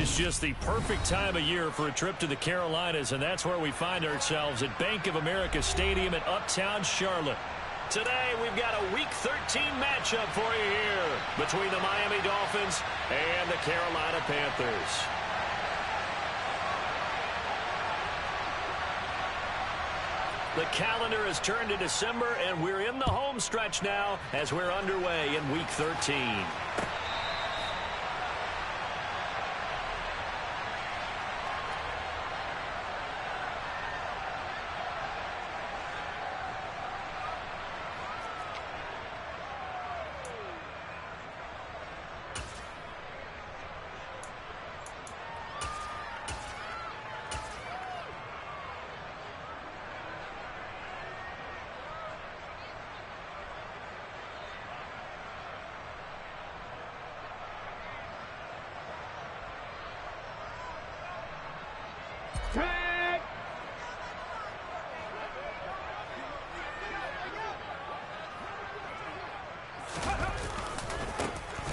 is just the perfect time of year for a trip to the Carolinas, and that's where we find ourselves at Bank of America Stadium in Uptown Charlotte. Today, we've got a Week 13 matchup for you here between the Miami Dolphins and the Carolina Panthers. The calendar has turned to December, and we're in the home stretch now as we're underway in Week 13.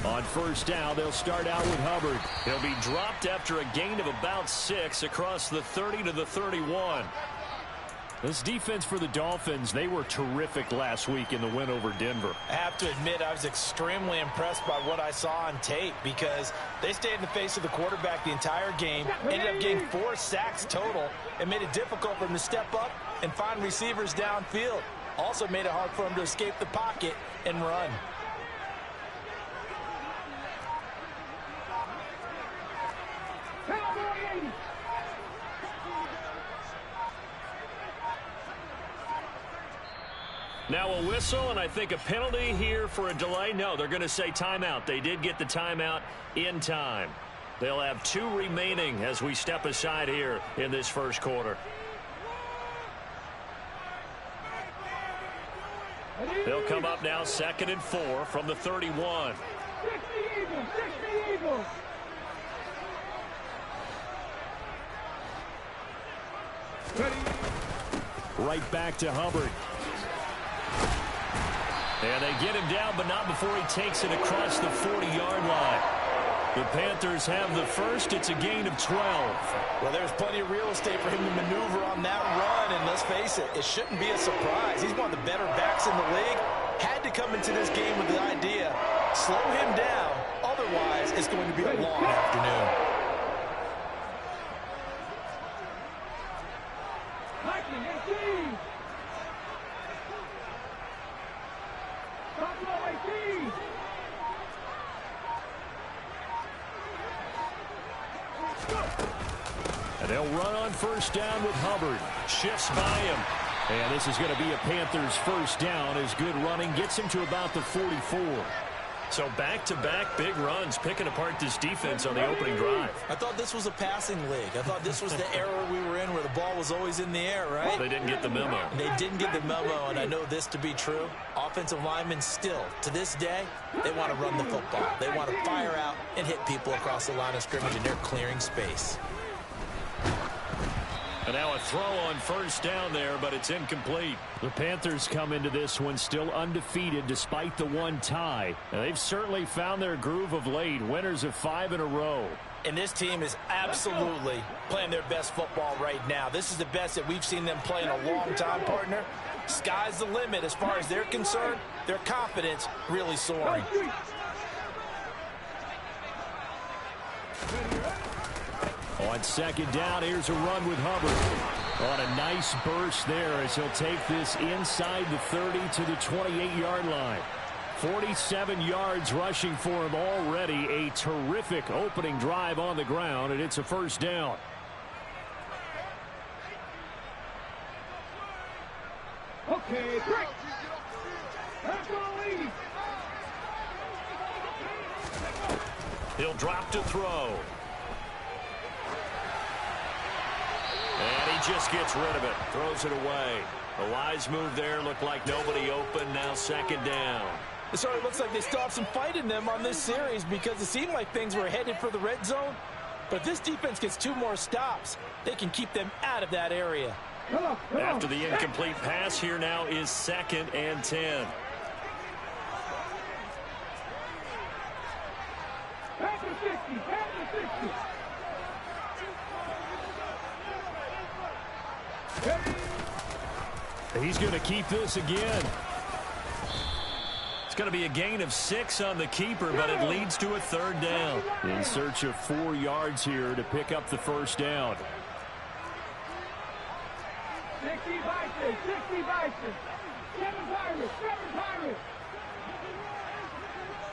On first down, they'll start out with Hubbard. He'll be dropped after a gain of about 6 across the 30 to the 31. This defense for the Dolphins, they were terrific last week in the win over Denver. I have to admit, I was extremely impressed by what I saw on tape because they stayed in the face of the quarterback the entire game, ended up getting 4 sacks total, and made it difficult for them to step up and find receivers downfield. Also made it hard for them to escape the pocket and run. Now a whistle, and I think a penalty here for a delay. No, they're going to say timeout. They did get the timeout in time. They'll have 2 remaining as we step aside here in this first quarter. They'll come up now 2nd and 4 from the 31. Right back to Hubbard. And they get him down, but not before he takes it across the 40-yard line. The Panthers have the first. It's a gain of 12. Well, there's plenty of real estate for him to maneuver on that run, and let's face it, it shouldn't be a surprise. He's one of the better backs in the league. Had to come into this game with the idea, slow him down, otherwise it's going to be a long afternoon. And they'll run on first down with Hubbard. Shifts by him. And this is going to be a Panthers first down as good running gets him to about the 44. So back-to-back big runs picking apart this defense on the opening drive. I thought this was a passing league. I thought this was the era we were in where the ball was always in the air, right? Well, they didn't get the memo. They didn't get the memo, and I know this to be true. Offensive linemen still, to this day, they want to run the football. They want to fire out and hit people across the line of scrimmage, and they're clearing space. And now a throw on first down there, but it's incomplete. The Panthers come into this one still undefeated despite the 1 tie. And they've certainly found their groove of late, winners of 5 in a row. And this team is absolutely playing their best football right now. This is the best that we've seen them play in a long time, partner. Sky's the limit as far as they're concerned. Their confidence really soaring. On second down, here's a run with Hubbard. On a nice burst there as he'll take this inside the 30 to the 28-yard line. 47 yards rushing for him already. A terrific opening drive on the ground, and it's a first down. Okay, break. He'll drop to throw. And he just gets rid of it. Throws it away. A wise move there. Looked like nobody open. Now second down. It certainly looks like they still have some fight in them on this series because it seemed like things were headed for the red zone. But if this defense gets 2 more stops, they can keep them out of that area. After the incomplete pass, here now is 2nd and 10. He's going to keep this again. It's going to be a gain of 6 on the keeper, but it leads to a third down. In search of 4 yards here to pick up the first down. 60 Bison, 60 Bison. 7 Pirates, 7 Pirates.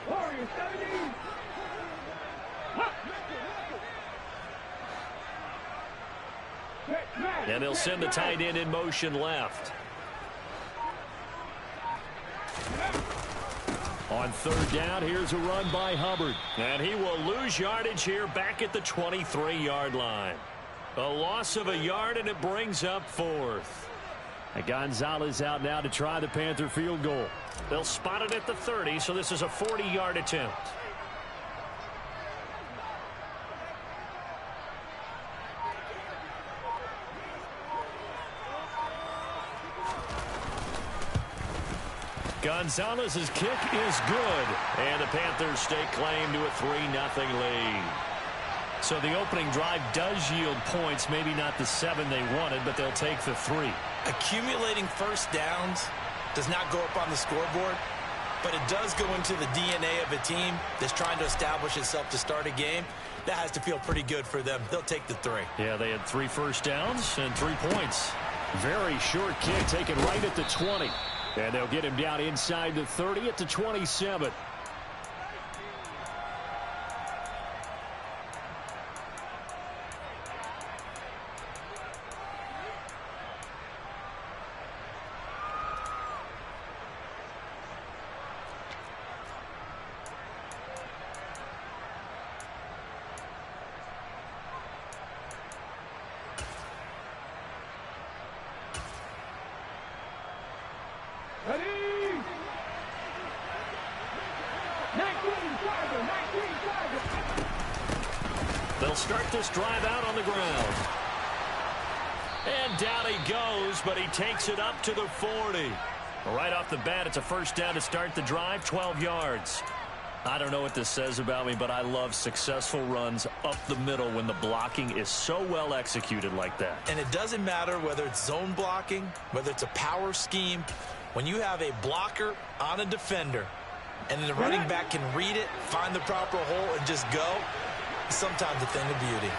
Warriors, 70. And they'll send the tight end in motion left. On third down, here's a run by Hubbard. And he will lose yardage here back at the 23-yard line. A loss of a yard, and it brings up 4th. And Gonzalez out now to try the Panther field goal. They'll spot it at the 30, so this is a 40-yard attempt. Gonzalez's kick is good, and the Panthers stake claim to a 3-0 lead. So the opening drive does yield points, maybe not the 7 they wanted, but they'll take the 3. Accumulating first downs does not go up on the scoreboard, but it does go into the DNA of a team that's trying to establish itself to start a game. That has to feel pretty good for them. They'll take the 3. Yeah, they had 3 first downs and 3 points. Very short kick taken right at the 20. And they'll get him down inside the 30 at the 27. Ready? 19 Tiger, 19 Tiger. They'll start this drive out on the ground. And down he goes, but he takes it up to the 40. Right off the bat, it's a first down to start the drive, 12 yards. I don't know what this says about me, but I love successful runs up the middle when the blocking is so well executed like that. And it doesn't matter whether it's zone blocking, whether it's a power scheme. When you have a blocker on a defender and then the running back can read it, find the proper hole, and just go, sometimes a thing of beauty.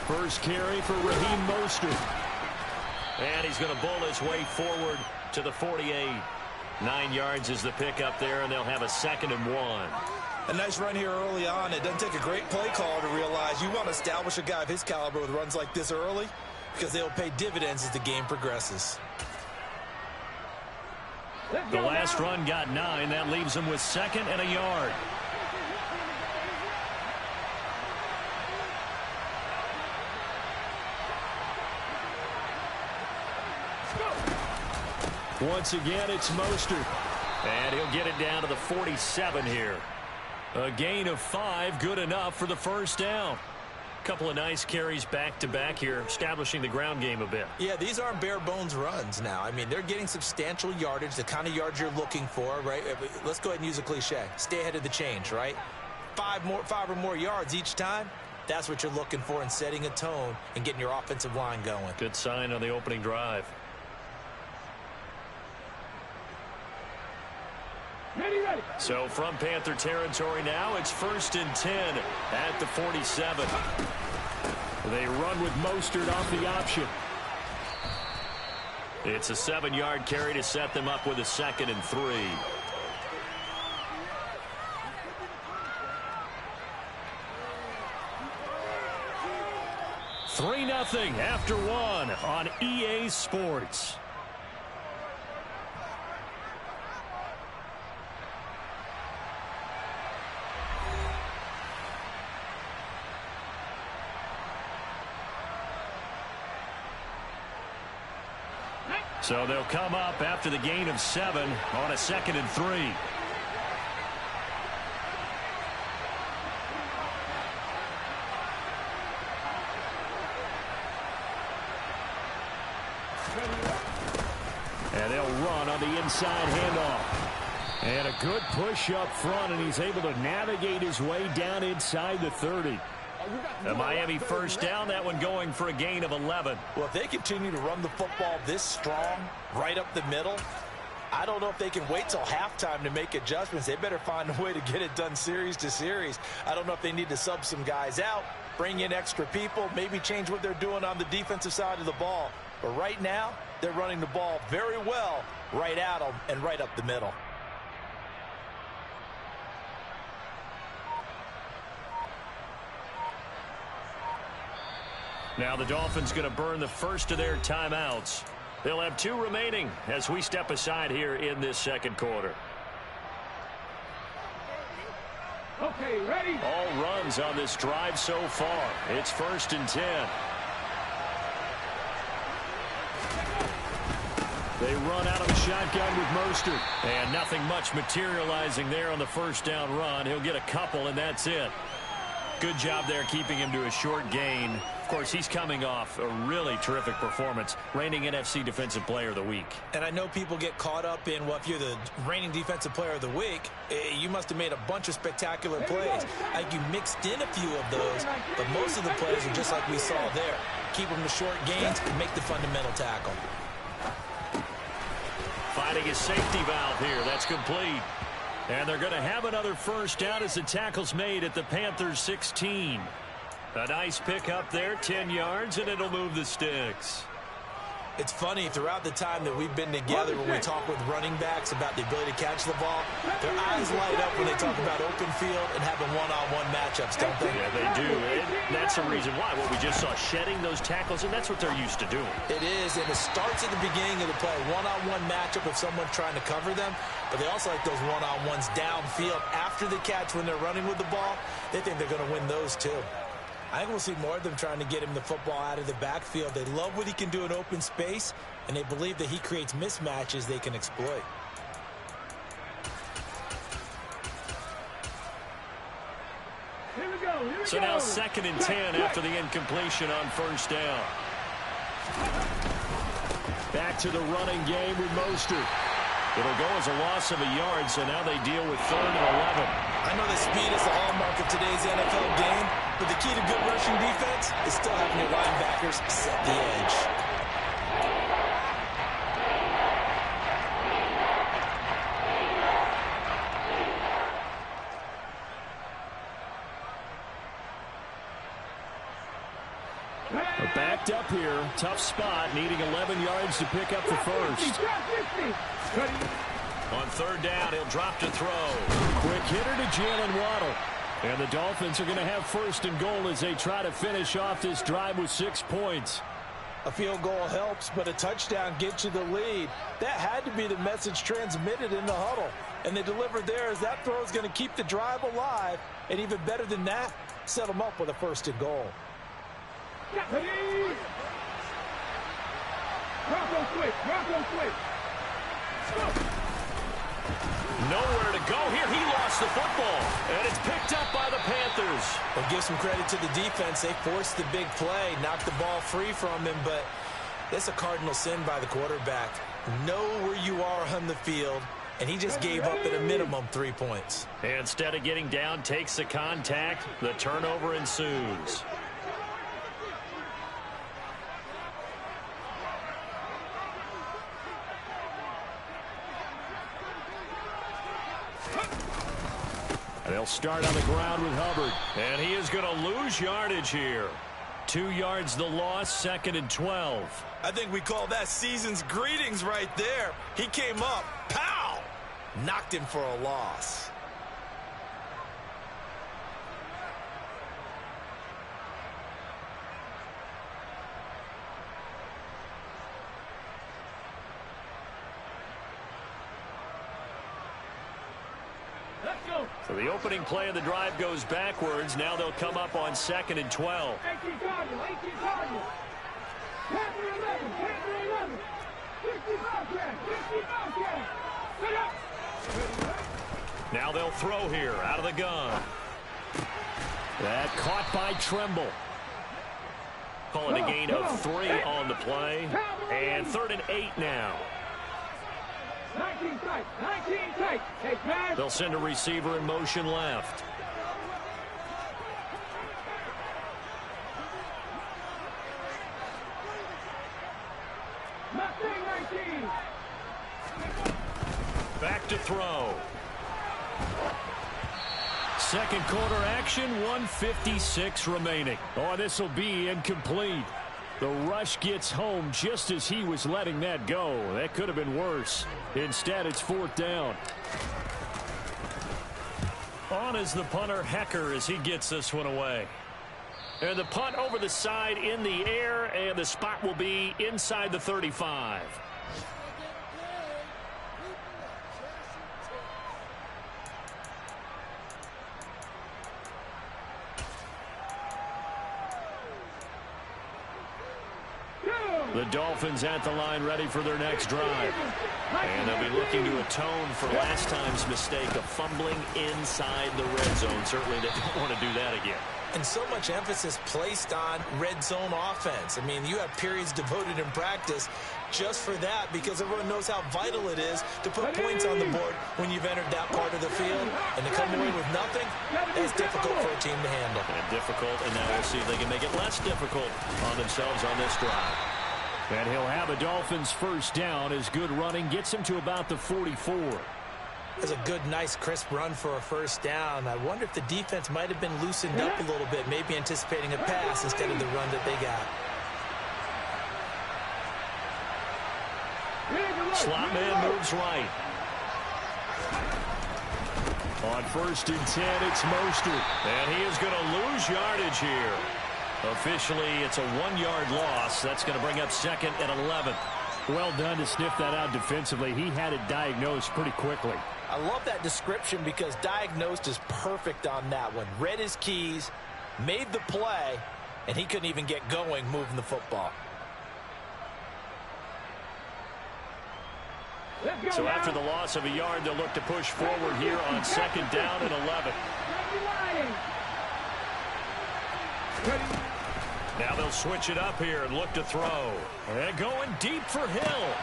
First carry for Raheem Mostert. And he's going to bull his way forward to the 48. 9 yards is the pickup there, and they'll have a 2nd and 1. A nice run here early on. It doesn't take a great play caller to realize you want to establish a guy of his caliber with runs like this early because they'll pay dividends as the game progresses. The last run got 9. That leaves him with 2nd and a yard. Once again, it's Mostert. And he'll get it down to the 47 here. A gain of 5, good enough for the first down. Couple of nice carries back-to-back here, establishing the ground game a bit. Yeah, these aren't bare-bones runs now. I mean, they're getting substantial yardage, the kind of yards you're looking for, right? Let's go ahead and use a cliche. Stay ahead of the change, right? 5 or more yards each time. That's what you're looking for in setting a tone and getting your offensive line going. Good sign on the opening drive. Ready, ready. So from Panther territory now, it's 1st and 10 at the 47. They run with Mostert off the option. It's a 7-yard carry to set them up with a 2nd and 3. Three 3-0 after 1 on EA Sports. So they'll come up after the gain of 7 on a 2nd and 3. And they'll run on the inside handoff. And a good push up front, and he's able to navigate his way down inside the 30. A Miami first down, that one going for a gain of 11. Well, if they continue to run the football this strong, right up the middle, I don't know if they can wait till halftime to make adjustments. They better find a way to get it done series to series. I don't know if they need to sub some guys out, bring in extra people, maybe change what they're doing on the defensive side of the ball. But right now, they're running the ball very well right at them and right up the middle. Now the Dolphins going to burn the first of their timeouts. They'll have 2 remaining as we step aside here in this second quarter. Okay, ready? All runs on this drive so far. It's 1st and 10. They run out of the shotgun with Mostert. And nothing much materializing there on the first down run. He'll get a couple, and that's it. Good job there keeping him to a short gain. Of course, he's coming off a really terrific performance, reigning NFC Defensive Player of the Week. And I know people get caught up in, well, if you're the reigning Defensive Player of the Week, you must have made a bunch of spectacular plays. Like you mixed in a few of those, but most of the plays are just like we saw there. Keep them to short gains, make the fundamental tackle. Finding a safety valve here. That's complete. And they're going to have another first down as the tackle's made at the Panthers 16. A nice pickup there, 10 yards, and it'll move the sticks. It's funny, throughout the time that we've been together when we talk with running backs about the ability to catch the ball, their eyes light up when they talk about open field and having one-on-one matchups, don't they? Yeah, they do. And that's the reason why. What we just saw, shedding those tackles, and that's what they're used to doing. It is, and it starts at the beginning of the play. One-on-one matchup if someone's trying to cover them, but they also like those one-on-ones downfield after the catch when they're running with the ball. They think they're going to win those too. I think we'll see more of them trying to get him the football out of the backfield. They love what he can do in open space, and they believe that he creates mismatches they can exploit. Here we go. So now 2nd and 10 after the incompletion on first down. Back to the running game with Mostert. It'll go as a loss of a yard, so now they deal with 3rd and 11. I know that speed is the hallmark of today's NFL game, but the key to good rushing defense is still having your linebackers set the edge. They're backed up here. Tough spot, needing 11 yards to pick up the first. On 3rd down, he'll drop to throw. Quick hitter to Jalen Waddle. And the Dolphins are going to have 1st and goal as they try to finish off this drive with 6 points. A field goal helps, but a touchdown gets you the lead. That had to be the message transmitted in the huddle. And they delivered there as that throw is going to keep the drive alive. And even better than that, set them up with a 1st and goal. Bronco switch. Nowhere to go here. He lost the football, and it's picked up by the Panthers. Well, give some credit to the defense. They forced the big play, knocked the ball free from him, but it's a cardinal sin by the quarterback. Know where you are on the field, and he just gave up at a minimum 3 points. And instead of getting down, takes the contact. The turnover ensues. They'll start on the ground with Hubbard. And he is going to lose yardage here. 2 yards the loss, 2nd and 12. I think we call that season's greetings right there. He came up, pow! Knocked him for a loss. So the opening play of the drive goes backwards. Now they'll come up on 2nd and 12. 18 targets. Panther 11. 65 catch. Set up. Now they'll throw here out of the gun. That caught by Tremble. Call it a gain of 3 on the play. And 3rd and 8 now. 19 tight. 19 tight. Hey, pass. They'll send a receiver in motion left. Mustang 19. Back to throw. Second quarter action, 1:56 remaining. Oh, this will be incomplete. The rush gets home just as he was letting that go. That could have been worse. Instead, it's fourth down. On is the punter, Hecker, as he gets this one away. And the punt over the side in the air, and the spot will be inside the 35. The Dolphins at the line ready for their next drive. And they'll be looking to atone for last time's mistake of fumbling inside the red zone. Certainly they don't want to do that again. And so much emphasis placed on red zone offense. I mean, you have periods devoted in practice just for that because everyone knows how vital it is to put points on the board when you've entered that part of the field. And to come away with nothing, that's difficult for a team to handle. And difficult, and now we'll see if they can make it less difficult on themselves on this drive. And he'll have a Dolphins first down as good running gets him to about the 44. That's a good, nice, crisp run for a first down. I wonder if the defense might have been loosened up a little bit, maybe anticipating a pass instead of the run that they got. Slot man moves right. On 1st and 10, it's Mostert. And he is going to lose yardage here. Officially, it's a 1-yard loss. That's going to bring up 2nd and 11. Well done to sniff that out defensively. He had it diagnosed pretty quickly. I love that description because diagnosed is perfect on that one. Read his keys, made the play, and he couldn't even get going moving the football. So after the loss of a yard, they'll look to push forward here on 2nd down and 11. Now they'll switch it up here and look to throw. And going deep for Hill.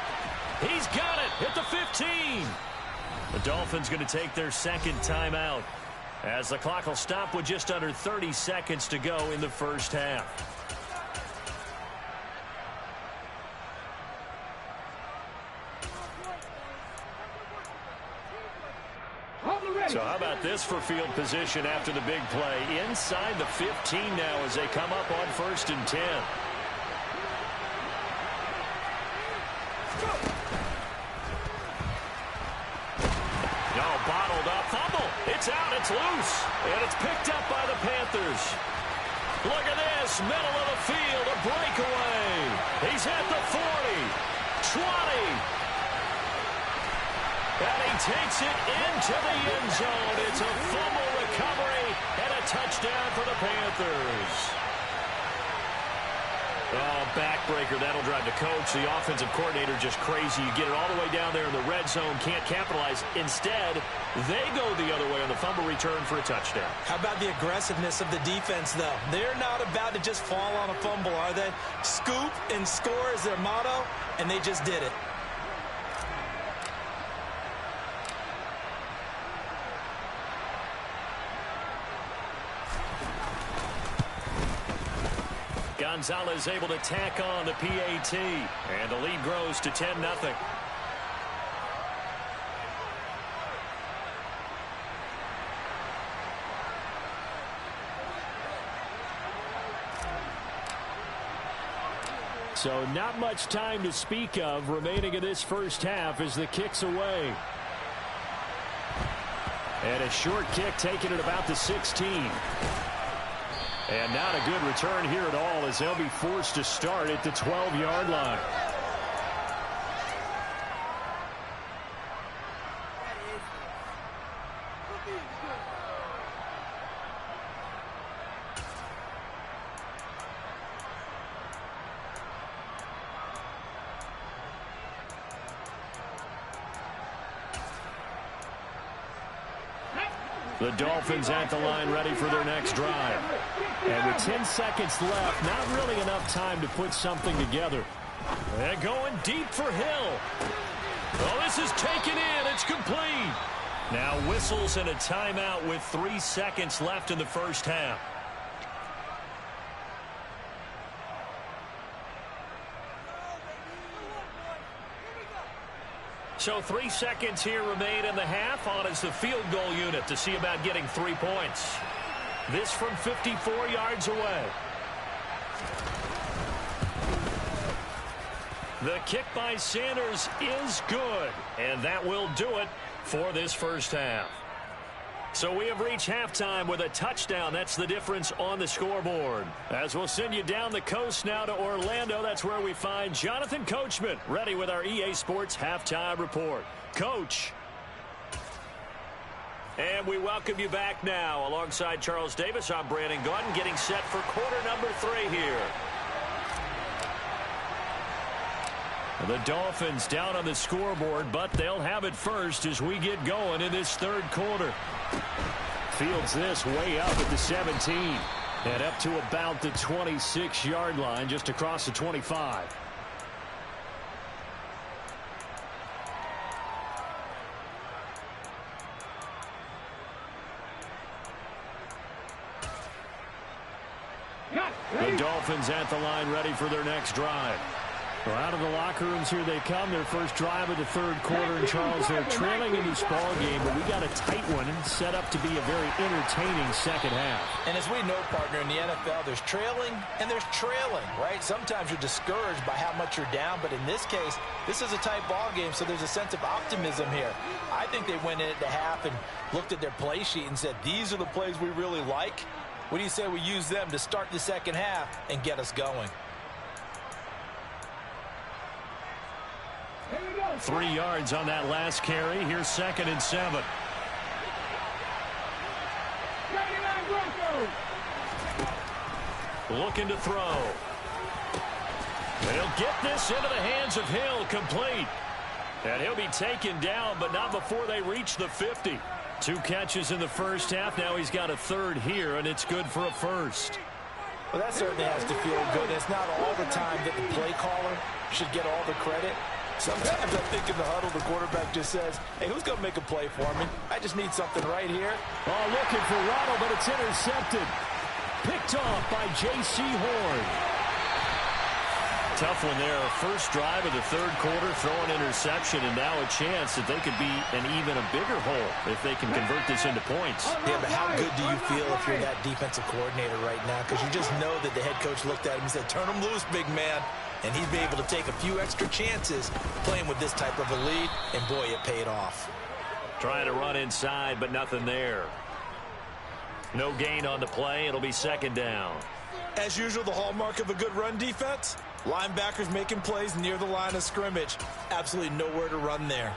He's got it at the 15. The Dolphins going to take their 2nd timeout as the clock will stop with just under 30 seconds to go in the first half. So how about this for field position after the big play? Inside the 15 now as they come up on 1st and 10. No, bottled up. Fumble. It's out. It's loose. And it's picked up by the Panthers. Look at this. Middle of the field. A breakaway. He's at the 40. 20. And he takes it into the end zone. It's a fumble recovery and a touchdown for the Panthers. Oh, backbreaker. That'll drive the coach. The offensive coordinator just crazy. You get it all the way down there in the red zone. Can't capitalize. Instead, they go the other way on the fumble return for a touchdown. How about the aggressiveness of the defense, though? They're not about to just fall on a fumble, are they? Scoop and score is their motto, and they just did it. Gonzalez able to tack on the PAT, and the lead grows to 10-0. So not much time to speak of remaining in this first half as the kick's away. And a short kick taken at about the 16. And not a good return here at all as they'll be forced to start at the 12-yard line. The Dolphins at the line ready for their next drive. And with 10 seconds left, not really enough time to put something together. And going deep for Hill. Well, this is taken in. It's Now whistles and a timeout with 3 seconds left in the first half. So 3 seconds here remain in the half. On is the field goal unit to see about getting 3 points. This from 54 yards away. The kick by Sanders is good, and that will do it for this first half. So we have reached halftime with a touchdown. That's the difference on the scoreboard. As we'll send you down the coast now to Orlando, that's where we find Jonathan Coachman ready with our EA Sports halftime report. Coach. And we welcome you back now. Alongside Charles Davis, I'm Brandon Gaudin, getting set for quarter number 3 here. The Dolphins down on the scoreboard, but they'll have it first as we get going in this third quarter. Fields this way up at the 17. And up to about the 26-yard line, just across the 25. The Dolphins at the line ready for their next drive. Well, out of the locker rooms here they come. Their first drive of the third quarter. And Charles, they're trailing in this ball game, but we got a tight one and set up to be a very entertaining second half. And as we know, partner, in the NFL, there's trailing and there's trailing, right? Sometimes you're discouraged by how much you're down, but in this case, this is a tight ball game, so there's a sense of optimism here. I think they went in at the half and looked at their play sheet and said, these are the plays we really like. What do you say we use them to start the second half and get us going? 3 yards on that last carry. Here's 2nd and 7. Looking to throw. And he'll get this into the hands of Hill, complete. And he'll be taken down, but not before they reach the 50. 2 catches in the first half. Now he's got a third here, and it's good for a first. Well, that certainly has to feel good. It's not all the time that the play caller should get all the credit. Sometimes I think in the huddle, the quarterback just says, hey, who's going to make a play for me? I just need something right here. Oh, looking for Waddle, but it's intercepted. Picked off by J.C. Horn. Tough one there. First drive of the third quarter, throw an interception, and now a chance that they could be in even a bigger hole if they can convert this into points. Yeah, but how good do you feel if you're that defensive coordinator right now? Because you just know that the head coach looked at him and said, turn him loose, big man. And he'd be able to take a few extra chances playing with this type of a lead, and boy, it paid off. Trying to run inside, but nothing there. No gain on the play. It'll be 2nd down. As usual, the hallmark of a good run defense, linebackers making plays near the line of scrimmage. Absolutely nowhere to run there.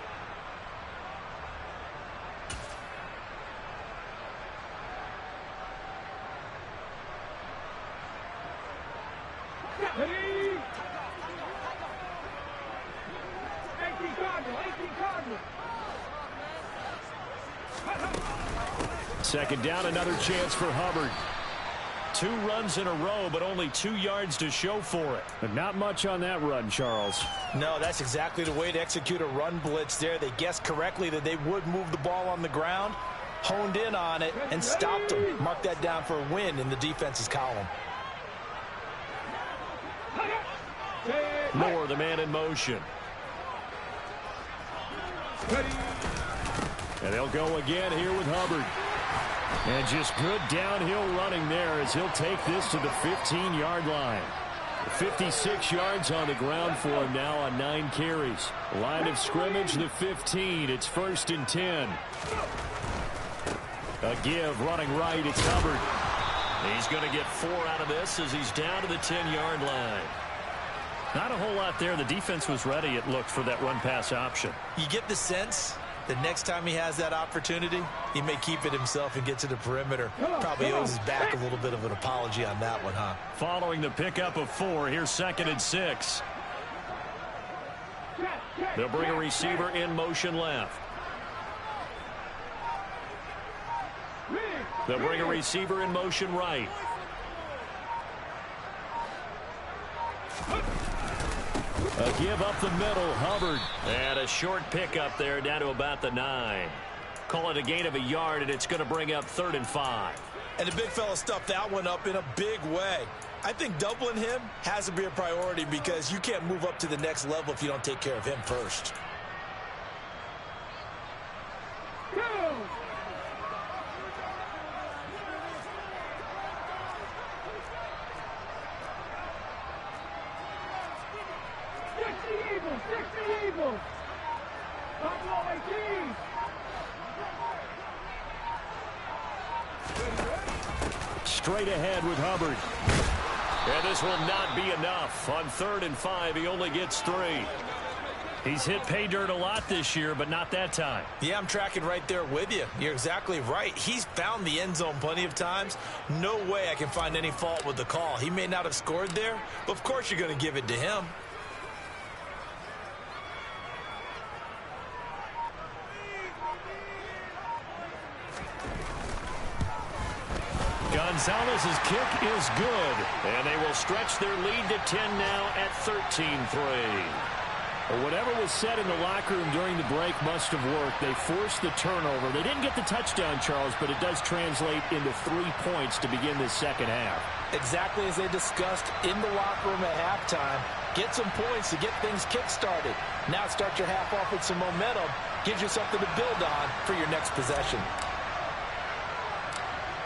Second down, another chance for Hubbard. 2 runs in a row, but only 2 yards to show for it. But not much on that run, Charles. No, that's exactly the way to execute a run blitz there. They guessed correctly that they would move the ball on the ground, honed in on it, and stopped them. Mark that down for a win in the defense's column. Moore, the man in motion. And they'll go again here with Hubbard. And just good downhill running there as he'll take this to the 15-yard line. 56 yards on the ground for him now on 9 carries. Line of scrimmage, the 15. It's 1st and 10. A give running right. It's Hubbard. He's going to get 4 out of this as he's down to the 10-yard line. Not a whole lot there. The defense was ready, it looked, for that run-pass option. You get the sense that next time he has that opportunity, he may keep it himself and get to the perimeter. Probably owes his back a little bit of an apology on that one, huh? Following the pickup of 4, here's 2nd and 6. They'll bring a receiver in motion left. They'll bring a receiver in motion right. A give up the middle, Hubbard. And a short pickup there down to about the 9. Call it a gain of a yard, and it's going to bring up 3rd and 5. And the big fella stuffed that one up in a big way. I think doubling him has to be a priority because you can't move up to the next level if you don't take care of him first. Straight ahead with Hubbard. And this will not be enough. On 3rd and 5, he only gets 3. He's hit pay dirt a lot this year, but not that time. Yeah, I'm tracking right there with you. You're exactly right. He's found the end zone plenty of times. No way I can find any fault with the call. He may not have scored there, but of course you're going to give it to him. Gonzalez's kick is good, and they will stretch their lead to 10 now at 13-3. Whatever was said in the locker room during the break must have worked. They forced the turnover. They didn't get the touchdown, Charles, but it does translate into 3 points to begin this second half. Exactly as they discussed in the locker room at halftime. Get some points to get things kick-started. Now start your half off with some momentum. Gives you something to build on for your next possession.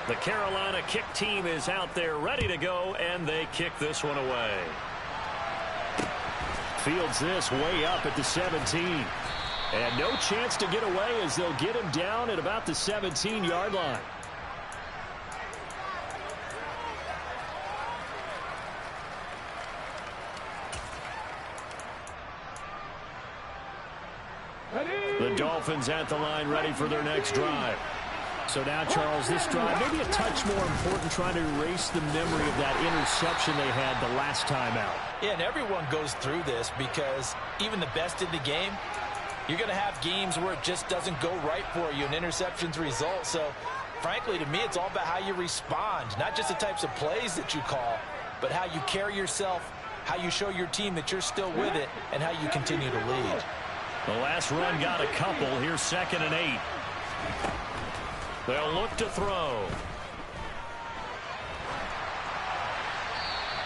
The Carolina kick team is out there ready to go, and they kick this one away. Fields this way up at the 17. And no chance to get away as they'll get him down at about the 17-yard line. The Dolphins at the line ready for their next drive. So now, Charles, this drive maybe a touch more important, trying to erase the memory of that interception they had the last time out. Yeah, and everyone goes through this because even the best in the game, you're going to have games where it just doesn't go right for you, and interceptions result. So, frankly, to me, it's all about how you respond, not just the types of plays that you call, but how you carry yourself, how you show your team that you're still with it, and how you continue to lead. The last run got a couple. Here's 2nd and 8. They'll look to throw.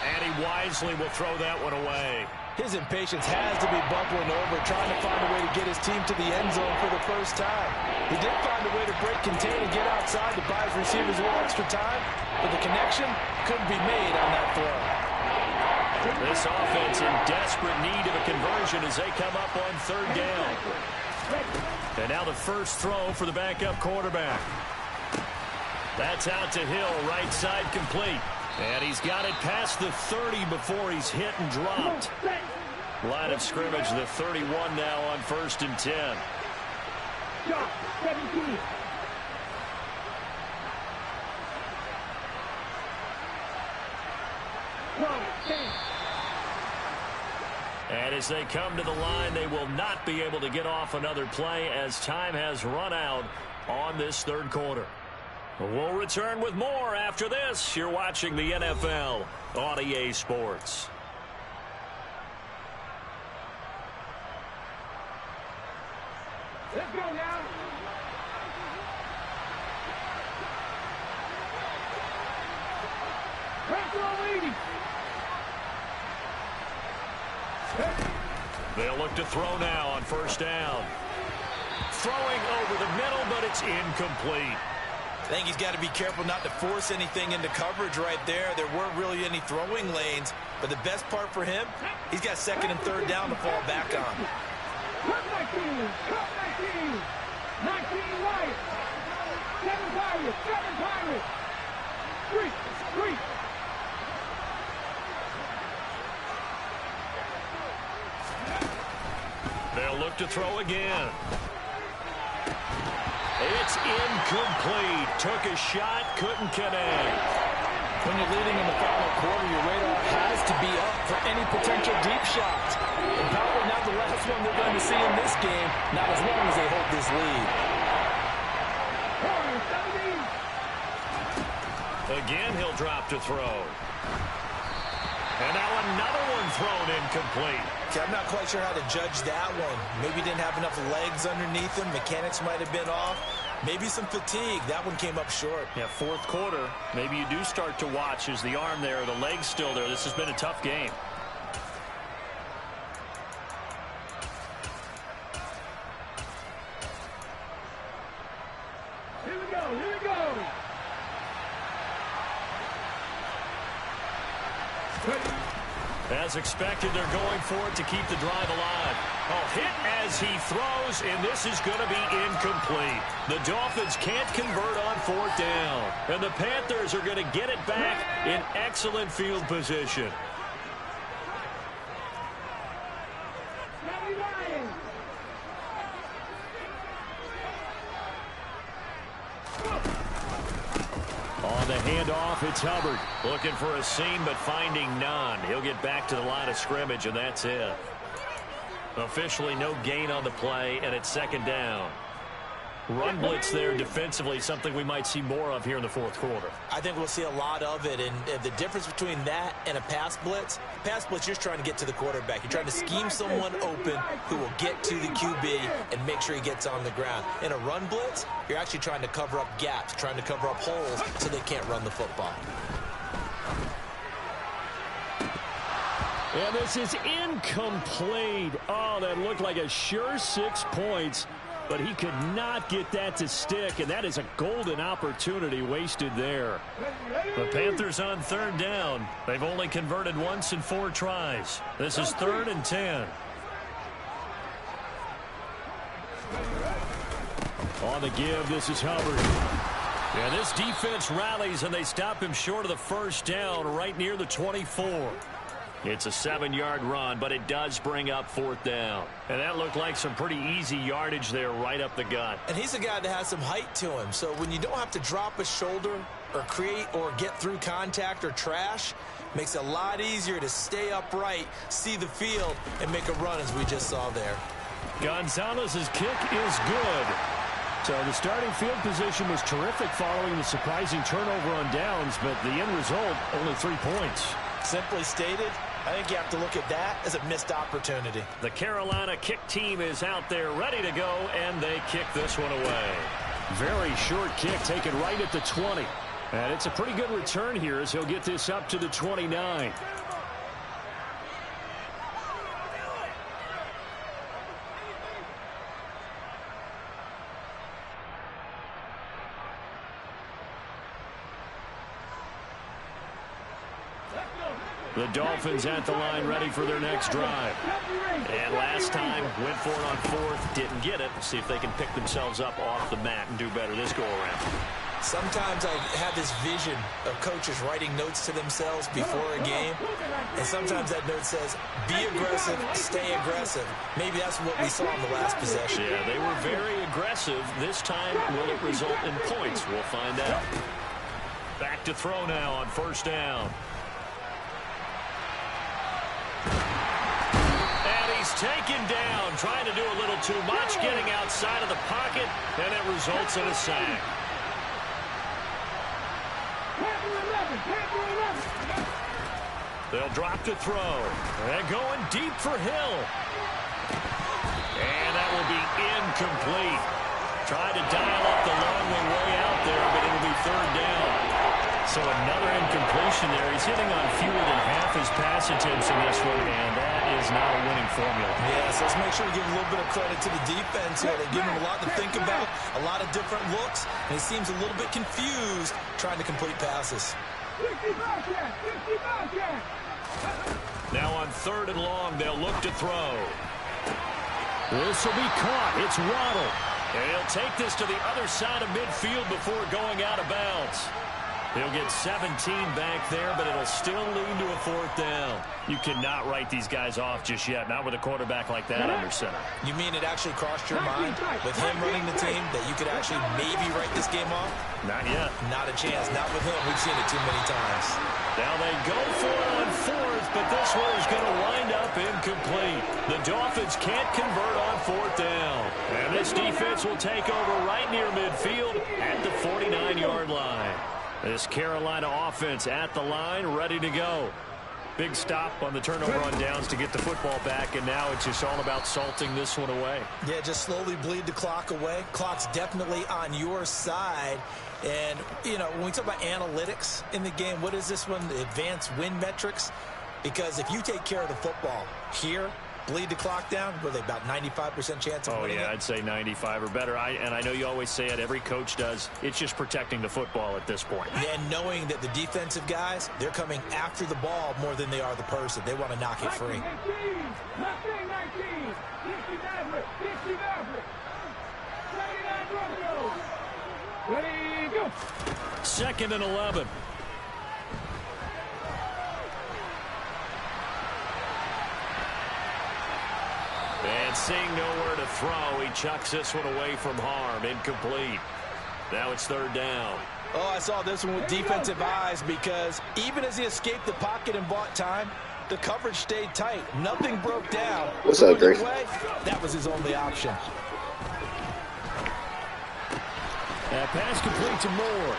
And he wisely will throw that one away. His impatience has to be bubbling over, trying to find a way to get his team to the end zone for the first time. He did find a way to break contain and get outside to buy his receivers a little extra time, but the connection couldn't be made on that throw. This offense in desperate need of a conversion as they come up on 3rd down. And now the first throw for the backup quarterback. That's out to Hill, right side complete. And he's got it past the 30 before he's hit and dropped. Line of scrimmage, the 31 now on 1st and 10. 17. And as they come to the line, they will not be able to get off another play as time has run out on this 3rd quarter. We'll return with more after this. You're watching the NFL on EA Sports. Let's go now. They'll look to throw now on 1st down. Throwing over the middle, but it's incomplete. I think he's got to be careful not to force anything into coverage right there. There weren't really any throwing lanes, but the best part for him, he's got 2nd and 3rd down to fall back on. Cut 19, cut 19, 19 right, 7 Pirates, 7 Pirates, 3. They'll look to throw again. It's incomplete. Took a shot, couldn't connect. When you're leading in the final quarter, your radar has to be up for any potential deep shots. And probably not the last one they're going to see in this game, not as long as they hold this lead. Again, he'll drop to throw. And now another one thrown incomplete. I'm not quite sure how to judge that one. Maybe didn't have enough legs underneath him. Mechanics might have been off. Maybe some fatigue. That one came up short. Yeah, fourth quarter. Maybe you do start to watch. Is the arm there, the leg's still there? This has been a tough game. Here we go, here we go. As expected, they're going for it to keep the drive alive. Oh, hit as he throws, and this is going to be incomplete. The Dolphins can't convert on fourth down, and the Panthers are going to get it back in excellent field position. On the handoff, it's Hubbard. Looking for a seam, but finding none. He'll get back to the line of scrimmage, and that's it. Officially no gain on the play, and it's second down. Run blitz there defensively, something we might see more of here in the fourth quarter. I think we'll see a lot of it, and the difference between that and a pass blitz, you're just trying to get to the quarterback. You're trying to scheme someone open who will get to the QB and make sure he gets on the ground. In a run blitz, you're actually trying to cover up gaps, trying to cover up holes so they can't run the football. And this is incomplete. Oh, that looked like a sure 6 points. But he could not get that to stick, and that is a golden opportunity wasted there. The Panthers on third down. They've only converted once in 4 tries. This is 3rd and 10. On the give, this is Hubbard. And this defense rallies, and they stop him short of the first down right near the 24. It's a 7-yard run, but it does bring up fourth down. And that looked like some pretty easy yardage there right up the gut. And he's a guy that has some height to him. So when you don't have to drop a shoulder or create or get through contact or trash, makes it a lot easier to stay upright, see the field, and make a run as we just saw there. Gonzalez's kick is good. So the starting field position was terrific following the surprising turnover on downs, but the end result, only 3 points. Simply stated, I think you have to look at that as a missed opportunity. The Carolina kick team is out there ready to go, and they kick this one away. Very short kick taken right at the 20. And it's a pretty good return here as he'll get this up to the 29. The Dolphins at the line ready for their next drive. And last time, went for it on fourth, didn't get it. See if they can pick themselves up off the mat and do better this go-around. Sometimes I have this vision of coaches writing notes to themselves before a game, and sometimes that note says, be aggressive, stay aggressive. Maybe that's what we saw in the last possession. Yeah, they were very aggressive. This time, will it result in points? We'll find out. Back to throw now on first down. And he's taken down, trying to do a little too much, getting outside of the pocket, and it results in a sack. They'll drop to throw. They're going deep for Hill. And that will be incomplete. Tried to dial up the long way out there, but it'll be third down. So another incompletion there. He's hitting on fewer than half his pass attempts in this one, and that is not a winning formula. Yeah, so let's make sure we give a little bit of credit to the defense here. They give him a lot to think about, a lot of different looks, and he seems a little bit confused trying to complete passes. Now on third and long, they'll look to throw. This will be caught. It's Waddle. And he'll take this to the other side of midfield before going out of bounds. He'll get 17 back there, but it'll still lead to a fourth down. You cannot write these guys off just yet, not with a quarterback like that under center. You mean it actually crossed your mind with him running the team that you could actually maybe write this game off? Not yet. Not a chance. Not with him. We've seen it too many times. Now they go for it on fourth, but this one is going to wind up incomplete. The Dolphins can't convert on fourth down. And this defense will take over right near midfield at the 49-yard line. This Carolina offense at the line, ready to go. Big stop on the turnover on downs to get the football back, and now it's just all about salting this one away. Yeah, just slowly bleed the clock away. Clock's definitely on your side. And, you know, when we talk about analytics in the game, what is this one? Advanced win metrics? Because if you take care of the football here, bleed the clock down, were they about 95% chance of winning it? I'd say 95 or better. And I know you always say it, every coach does. It's just protecting the football at this point. And knowing that the defensive guys, they're coming after the ball more than they are the person. They want to knock it free. 19, 19, 60 Maverick, 79 Broncos. Ready, go. 2nd and 11. And seeing nowhere to throw, he chucks this one away from harm. Incomplete. Now it's 3rd down. Oh, I saw this one with defensive eyes because even as he escaped the pocket and bought time, the coverage stayed tight. Nothing broke down. What's up, Grayson? That was his only option. That pass complete to Moore.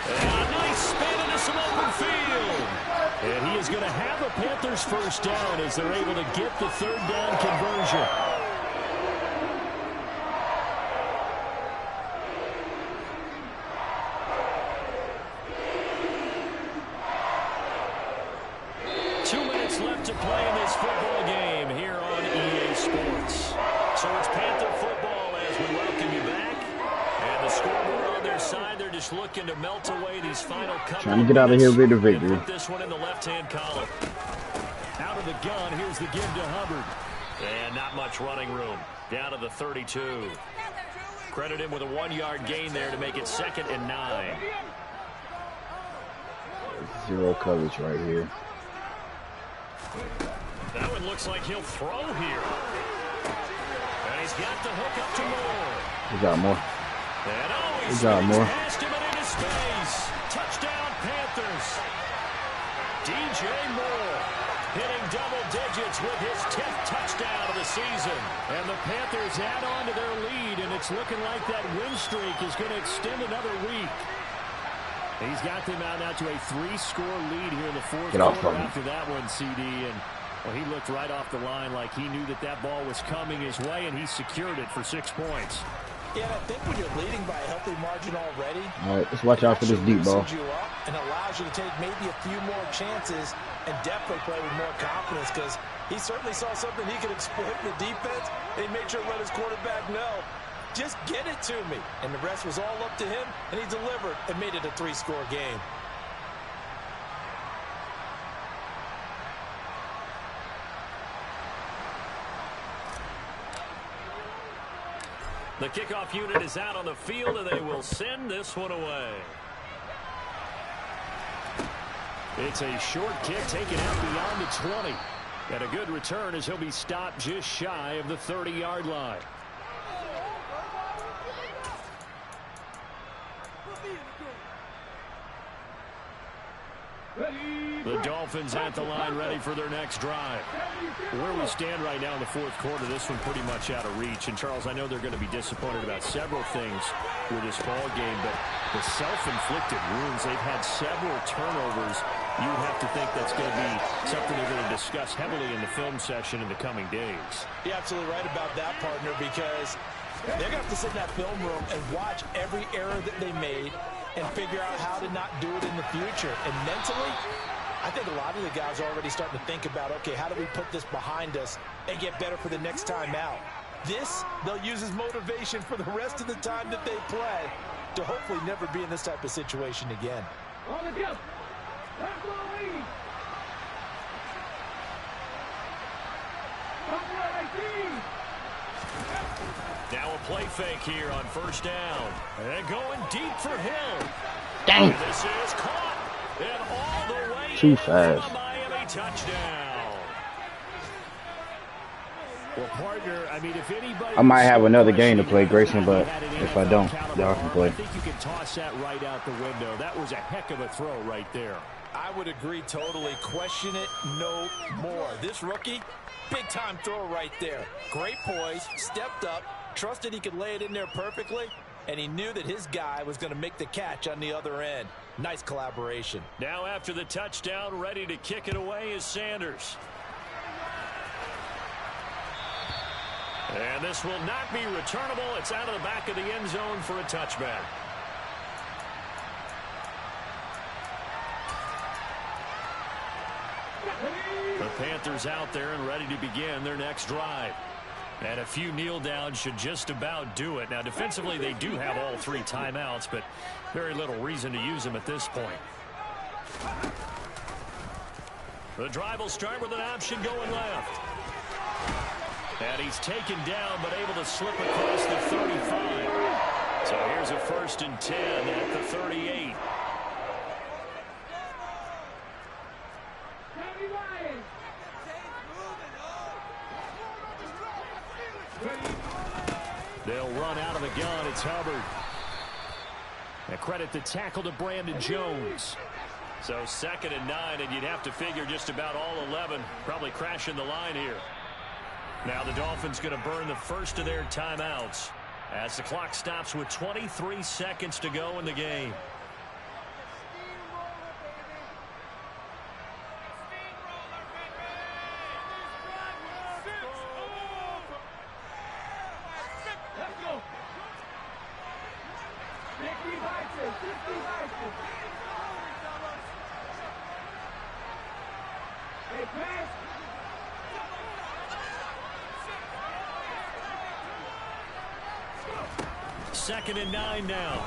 And a nice spin into some open field. And he is going to have a Panthers first down as they're able to get the 3rd down conversion. Left to play in this football game here on EA Sports. So it's Panther football as we welcome you back. And the scoreboard on their side, they're just looking to melt away these final couple. Trying to get out of here with the victory. Put this one in the left-hand column. Out of the gun, here's the give to Hubbard. And not much running room. Down to the 32. Credit him with a 1-yard gain there to make it 2nd and 9. Zero coverage right here. That one looks like he'll throw here. And he's got the hook up to Moore. We got more. And We got more. Past him and into space. Touchdown Panthers. DJ Moore hitting double digits with his 10th touchdown of the season. And the Panthers add on to their lead, and it's looking like that win streak is going to extend another week. He's got them out now to a 3-score lead here in the 4th quarter after that one, CD. And well, he looked right off the line like he knew that that ball was coming his way, and he secured it for 6 points. Yeah, I think when you're leading by a healthy margin already, all right, let's watch out for this deep ball. You up and allows you to take maybe a few more chances and definitely play with more confidence because he certainly saw something he could exploit in the defense, and he made sure to let his quarterback know. Just get it to me. And the rest was all up to him, and he delivered and made it a 3-score game. The kickoff unit is out on the field, and they will send this one away. It's a short kick taken out beyond the 20. And a good return as he'll be stopped just shy of the 30-yard line. The Dolphins at the line ready for their next drive. Where we stand right now in the 4th quarter, this one pretty much out of reach. And, Charles, I know they're going to be disappointed about several things with this ball game, but the self-inflicted wounds, they've had several turnovers. You would have to think that's going to be something they're going to discuss heavily in the film session in the coming days. You're absolutely right about that, partner, because they're going to have to sit in that film room and watch every error that they made and figure out how to not do it in the future. And mentally, I think a lot of the guys are already starting to think about, okay, how do we put this behind us and get better for the next time out? This, they'll use as motivation for the rest of the time that they play to hopefully never be in this type of situation again. On the jump. That's the lead. Now a play fake here on 1st down. And going deep for Hill. Dang. And this is caught. And all the way Too in fast. for a Miami touchdown. Well, partner, I mean, if anybody... I might have another game to play, Grayson, but if I don't, y'all can play. I think you can toss that right out the window. That was a heck of a throw right there. I would agree totally. Question it no more. This rookie, big-time throw right there. Great poise, stepped up, trusted he could lay it in there perfectly, and he knew that his guy was going to make the catch on the other end. Nice collaboration. Now after the touchdown, ready to kick it away is Sanders. And this will not be returnable. It's out of the back of the end zone for a touchback. The Panthers out there and ready to begin their next drive. And a few kneel downs should just about do it. Now, defensively, they do have all 3 timeouts, but very little reason to use them at this point. The drive will start with an option going left. And he's taken down, but able to slip across the 35. So here's a 1st and 10 at the 38. They'll run out of the gun. It's Hubbard. And credit the tackle to Brandon Jones. So 2nd and 9, and you'd have to figure just about all 11 probably crashing the line here. Now the Dolphins going to burn the first of their timeouts as the clock stops with 23 seconds to go in the game. Second and 9 now.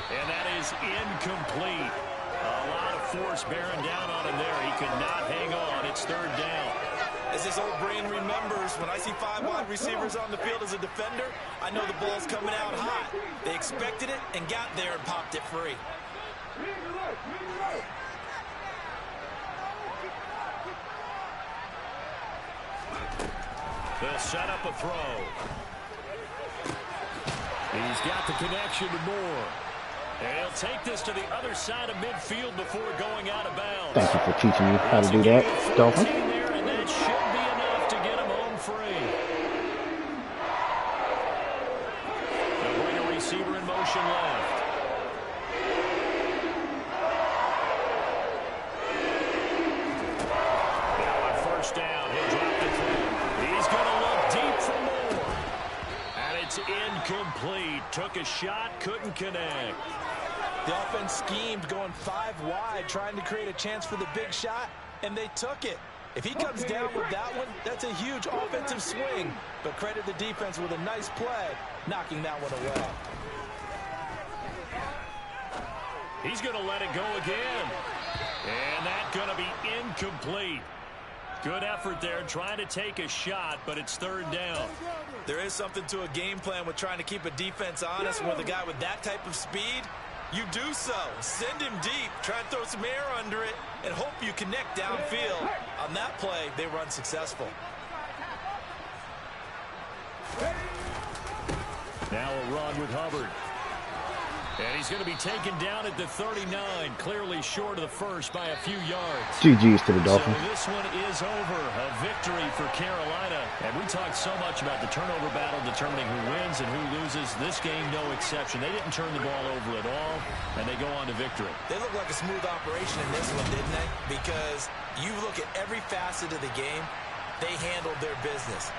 And that is incomplete. A lot of force bearing down on him there. He could not hang on. It's 3rd down. As his old brain remembers, when I see 5 wide receivers on the field as a defender, I know the ball's coming out hot. They expected it and got there and popped it free. They'll set up a throw. He's got the connection to Moore. And he'll take this to the other side of midfield before going out of bounds. Thank you for teaching me how to do that, Dolphin. There, and that should be enough to get him home free. They'll bring a receiver in motion left. Now on 1st down, he'll drop the throw. He's going to look deep for Moore. And it's incomplete. Took a shot, couldn't connect. The offense schemed going 5 wide, trying to create a chance for the big shot, and they took it. If he comes down with that one, that's a huge offensive swing. But credit the defense with a nice play, knocking that one away. He's going to let it go again. And that's going to be incomplete. Good effort there, trying to take a shot, but it's 3rd down. There is something to a game plan with trying to keep a defense honest. With a guy with that type of speed, you do so. Send him deep, try and throw some air under it, and hope you connect downfield. On that play, they were unsuccessful. Now a run with Hubbard. And he's going to be taken down at the 39, clearly short of the first by a few yards. GG's to the Dolphins. So this one is over. A victory for Carolina. And we talked so much about the turnover battle determining who wins and who loses. This game, no exception. They didn't turn the ball over at all, and they go on to victory. They look like a smooth operation in this one, didn't they? Because you look at every facet of the game, they handled their business.